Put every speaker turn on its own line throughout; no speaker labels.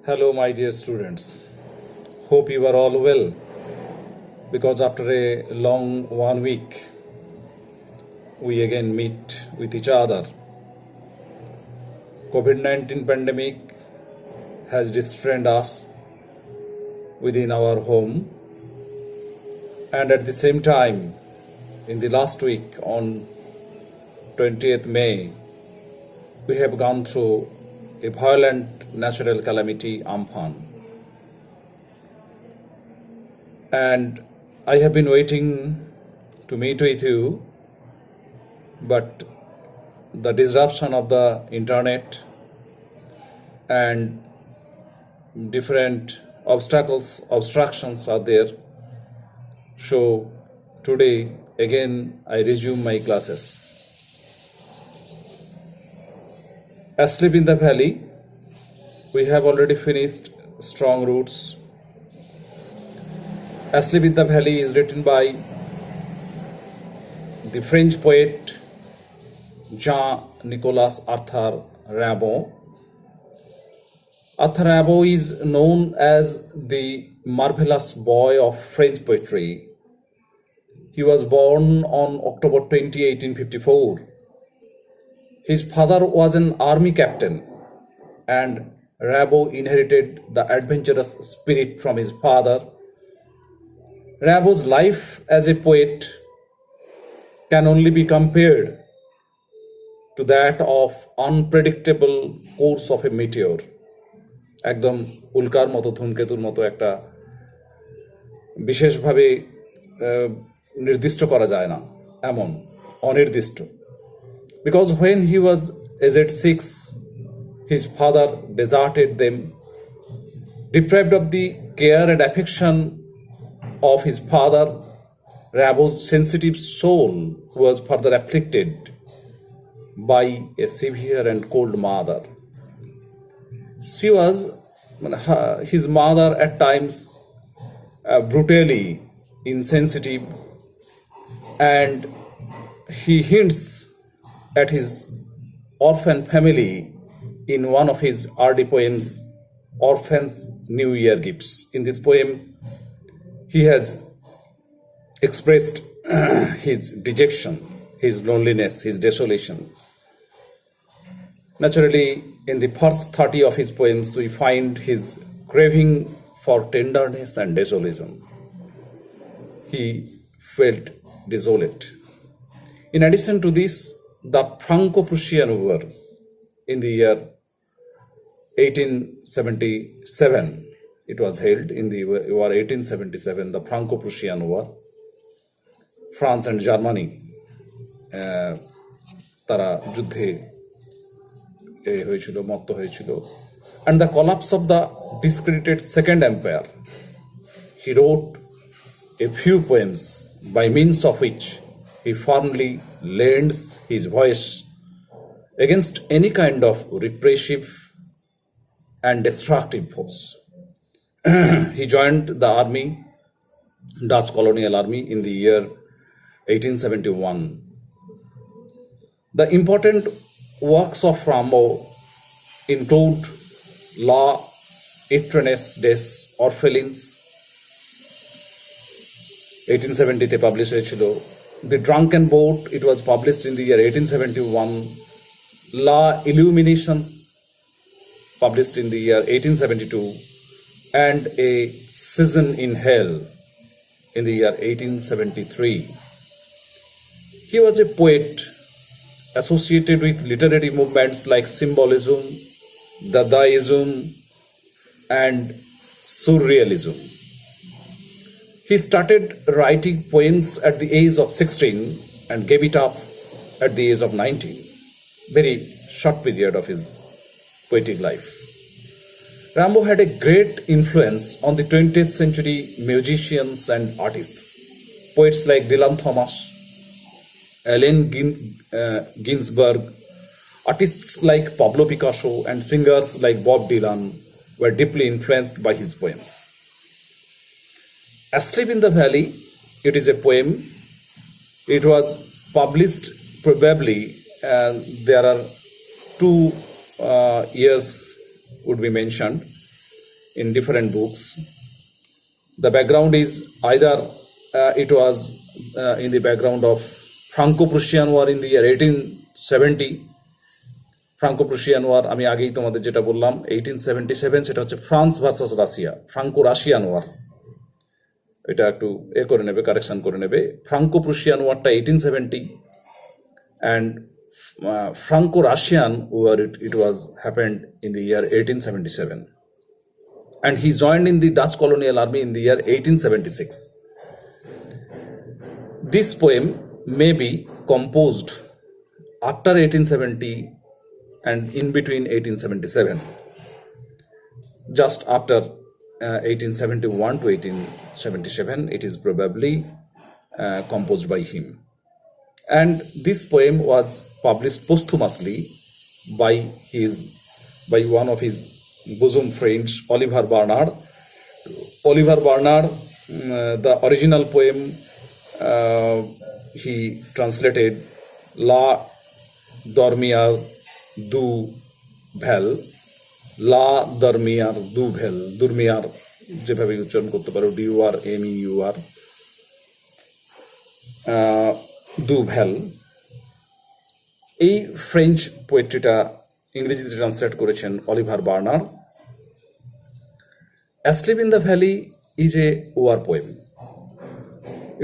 Hello, my dear students. Hope you are all well because after a long 1 week, we again meet with each other. COVID-19 pandemic has restrained us within our home, and at the same time, in the last week on 20th May, we have gone through a violent natural calamity, Amphan. And I have been waiting to meet with you, but the disruption of the internet and different obstructions are there. So today again I resume my classes. Asleep in the Valley, we have already finished Strong Roots. Asleep in the Valley is written by the French poet Jean-Nicolas Arthur Rimbaud. Arthur Rimbaud is known as the marvelous boy of French poetry. He was born on October 20, 1854. His father was an army captain, and Rimbaud inherited the adventurous spirit from his father. Rimbaud's life as a poet can only be compared to that of unpredictable course of a meteor. একদম উল্কার মতো ধূমকেতুর মতো একটা বিশেষভাবে নির্দিষ্ট করা যায় না, এমন অনির্দিষ্ট. Because when he was aged 6, his father deserted them. Deprived of the care and affection of his father, Rimbaud's sensitive soul was further afflicted by a severe and cold mother. She was, his mother at times, brutally insensitive, and he hints at his orphan family in one of his early poems, Orphan's New Year Gifts. In this poem, he has expressed his dejection, his loneliness, his desolation. Naturally, in the first 30 of his poems, we find his craving for tenderness and desolation. He felt desolate. In addition to this, the Franco-Prussian War in the year 1877, it was held in the war 1877, the Franco-Prussian War. France and Germany, তারা যুদ্ধে হয়েছিল, মত্ত হয়েছিল, and the collapse of the discredited Second Empire. He wrote a few poems by means of which he firmly lends his voice against any kind of repressive and destructive force. He joined the army, Dutch colonial army, in the year 1871. The important works of Rimbaud include La Étrenesse des Orphelins, 1870 published হয়েছিল. The Drunken Boat, it was published in the year 1871. La Illuminations, published in the year 1872. And A Season in Hell in the year 1873. He was a poet associated with literary movements like Symbolism, Dadaism, and Surrealism. He started writing poems at the age of 16 and gave it up at the age of 19. Very short period of his poetic life. Rimbaud had a great influence on the 20th century musicians and artists. Poets like Dylan Thomas, Allen Ginsberg, artists like Pablo Picasso, and singers like Bob Dylan were deeply influenced by his poems. Asleep in the Valley, it is a poem. It was published probably, there are 2 years would be mentioned. in different books. The background is either it was in the background of Franco-Prussian War in the year 1870. Franco Prussian war আমি আগেই তোমাদের যেটা বললাম 1877, সেটা হচ্ছে France versus Russia, Franco Russian war. এটা একটু করে নেবে, কারেকশন করে নেবে। ফ্রাঙ্কো-প্রুশিয়ান ওয়ারটা 1870 and Franco-Russian war, it was happened in the year 1877, and he joined in the Dutch colonial army in the year 1876. This poem may be composed after 1870 and in between 1877, just after 1871 to 1877. It is probably composed by him, and this poem was published posthumously by one of his bosom friends, Oliver Barnard. Oliver Barnard, the original poem he translated La Dormière du Vel, La Dormière du Vel, দুর্মিয়ার যেভাবে উচ্চারণ করতে পারো, DUR দু ভ্যাল। এই French পোয়েট্রিটা ইংরেজিতে translate করেছেন Oliver Berner. Asleep in the Valley is a war poem.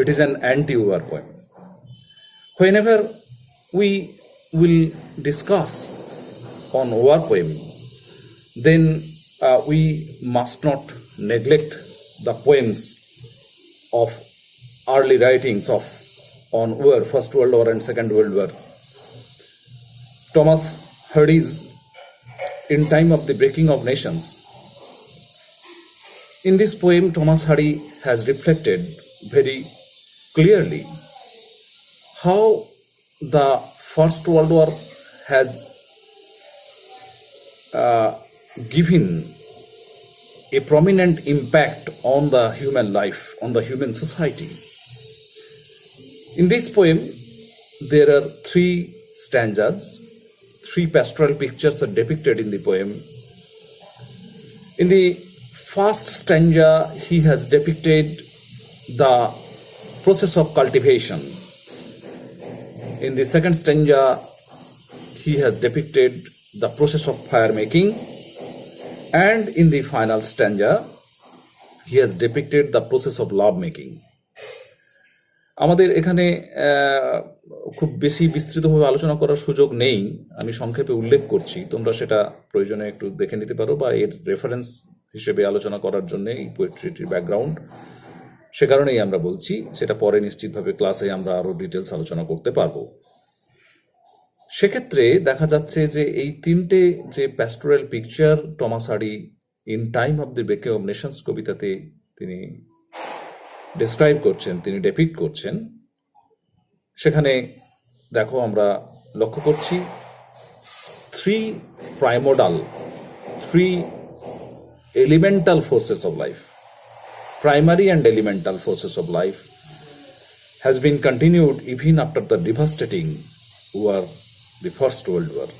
It is an anti-war poem. Whenever we will discuss on war poem, then we must not neglect the poems of early writings on war, First World War and Second World War. Thomas Hardy's In Time of the Breaking of Nations. In this poem, Thomas Hardy has reflected very clearly how the First World War has given a prominent impact on the human life, on the human society. In this poem, there are 3 stanzas, 3 pastoral pictures are depicted in the poem. In the first stanza, he has depicted the process of cultivation. In the second stanza, he has depicted the process of fire making. And in the final stanza, he has depicted the process of love making. আমাদের এখানে খুব বেশি বিস্তৃতভাবে আলোচনা করার সুযোগ নেই, আমি সংক্ষেপে উল্লেখ করছি, তোমরা সেটা প্রয়োজনে একটু দেখে নিতে পারো বা এর রেফারেন্স হিসেবে আলোচনা করার জন্য এই পোয়েট্রিটির ব্যাকগ্রাউন্ড, সে কারণেই আমরা বলছি। সেটা পরে নিশ্চিতভাবে ক্লাসে আমরা আরো ডিটেলস আলোচনা করতে পারবো। সেক্ষেত্রে দেখা যাচ্ছে যে এই 3টে যে pastoral picture Thomas Hardy in time of the breaking of nations কবিতাতে তিনি ডেসক্রাইব করছেন, তিনি ডেপিক্ট করছেন, সেখানে দেখো আমরা লক্ষ্য করছি 3 primordial, 3 elemental forces of life, primary and elemental forces of life has been continued even after the devastating war, the First World War.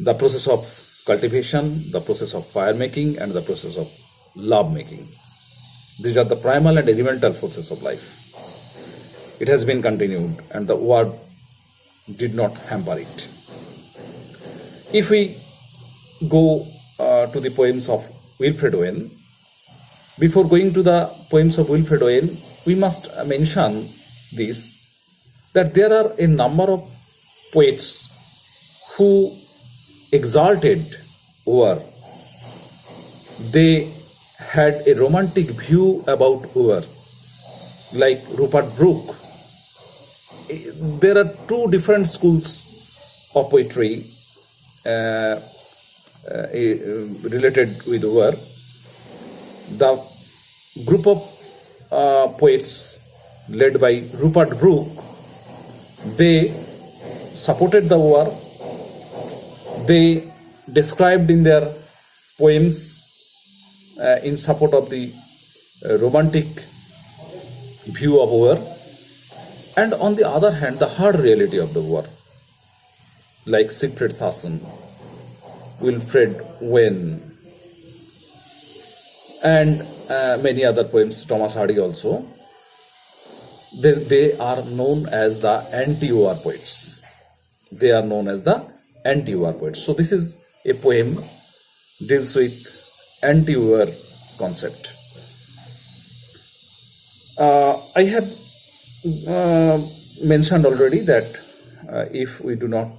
The process of cultivation, the process of fire making, and the process of love making. These are the primal and elemental forces of life. It has been continued, and the war did not hamper it. If we go to the poems of Wilfred Owen, before going to the poems of Wilfred Owen, we must mention this, that there are a number of poets who exalted war. They had a romantic view about war, like Rupert Brooke. There are 2 different schools of poetry related with war. The group of poets led by Rupert Brooke, they supported the war. They described in their poems in support of the romantic view of war, and on the other hand, the hard reality of the war, like Siegfried Sassoon, Wilfred Owen, and many other poems, Thomas Hardy also. They are known as the anti-war poets. They are known as the anti-war poets. So this is a poem deals with anti-war concept. I have mentioned already that if we do not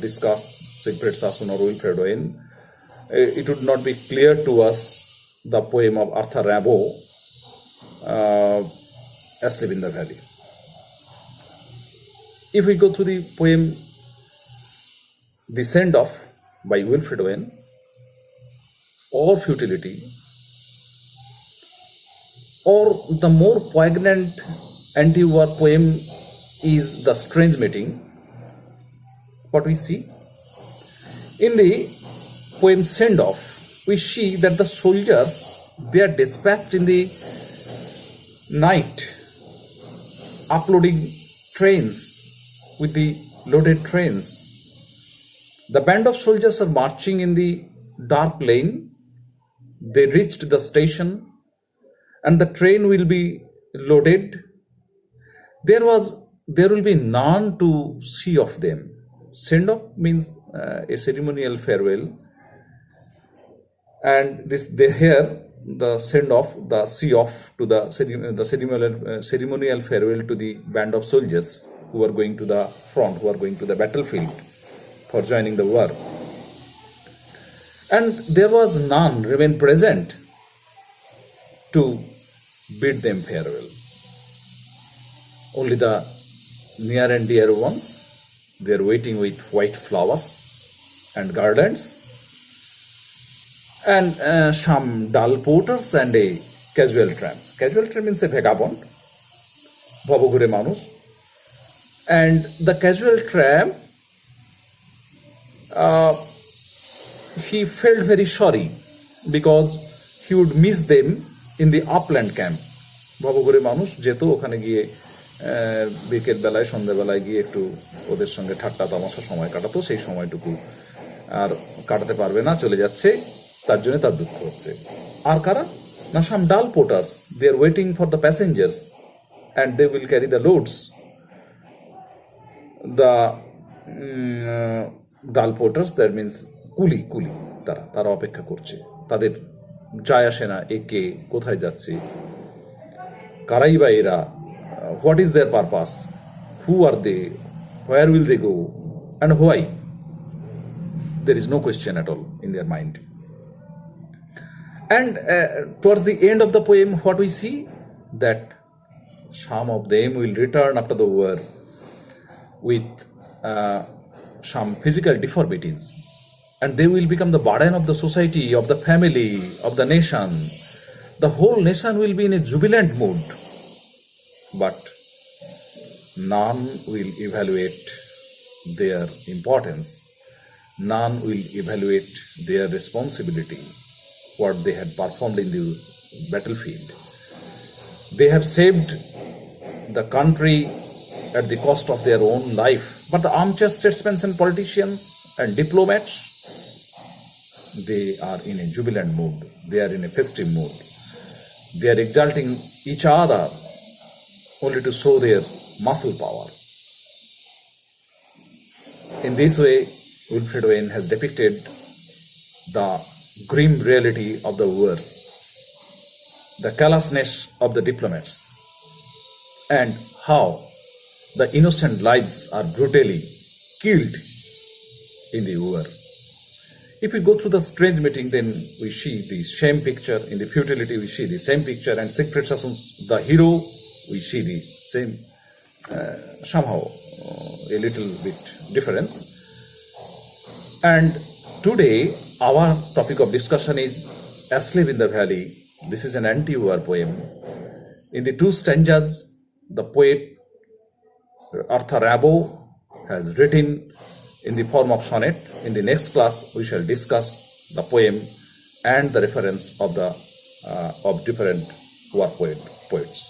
discuss Siegfried Sassoon or Wilfred Owen, it would not be clear to us the poem of Arthur Rimbaud, Asleep in the Valley. If we go to the poem The Send-Off by Wilfred Owen, or Futility, or the more poignant anti-war poem is The Strange Meeting, what we see? In the poem Send-Off, we see that the soldiers, they are dispatched in the night, uploading trains with the loaded trains. The band of soldiers are marching in the dark lane. They reached the station and the train will be loaded. There will be none to see of them. Send-off means a ceremonial farewell, and the send-off, the see-off to the ceremonial farewell to the band of soldiers who are going to the front, who are going to the battlefield for joining the war. And there was none remain present to bid them farewell. Only the near and dear ones, they are waiting with white flowers and garlands, and some dull porters and a casual tramp. Casual tramp means a vagabond, bhaboghure manus. And the casual tramp, he felt very sorry because he would miss them in the upland camp. ভবঘুরে মানুষ যেত ওখানে গিয়ে বিকেল বেলায় সন্ধ্যাবেলায় গিয়ে একটু ওদের সঙ্গে ঠাট্টা তামাশা সময় কাটাতো, সেই সময়টুকু আর কাটাতে পারবে না, চলে যাচ্ছে, তার জন্য তার দুঃখ হচ্ছে। আর কারা না, some dull porters, they are waiting for the passengers and they will carry the loads. The dull porters, that means কুলি, তারা অপেক্ষা করছে, তাদের যায় আসে না এ কে, কোথায় যাচ্ছে, কারাই বা এরা, what is their purpose, who are they, where will they go, and why? There is no question at all in their mind. And towards the end of the poem, what we see? That some of them will return after the war with some physical deformities, and they will become the burden of the society, of the family, of the nation. The whole nation will be in a jubilant mood, but none will evaluate their importance. None will evaluate their responsibility, what they had performed in the battlefield. They have saved the country at the cost of their own life. But the armchair statesmen and politicians and diplomats, they are in a jubilant mood. They are in a festive mood. They are exalting each other only to show their muscle power. In this way, Wilfred Owen has depicted the grim reality of the war, the callousness of the diplomats, and how the innocent lives are brutally killed in the war. If we go through the Strange Meeting, then we see the same picture. In the Futility, we see the same picture, and Siegfried Sassoon's the hero, we see the same, somehow a little bit difference. And today, our topic of discussion is Asleep in the Valley. This is an anti-war poem. In the two stanzas, the poet Arthur Rimbaud has written in the form of sonnet. In the next class, we shall discuss the poem and the reference of different war poets.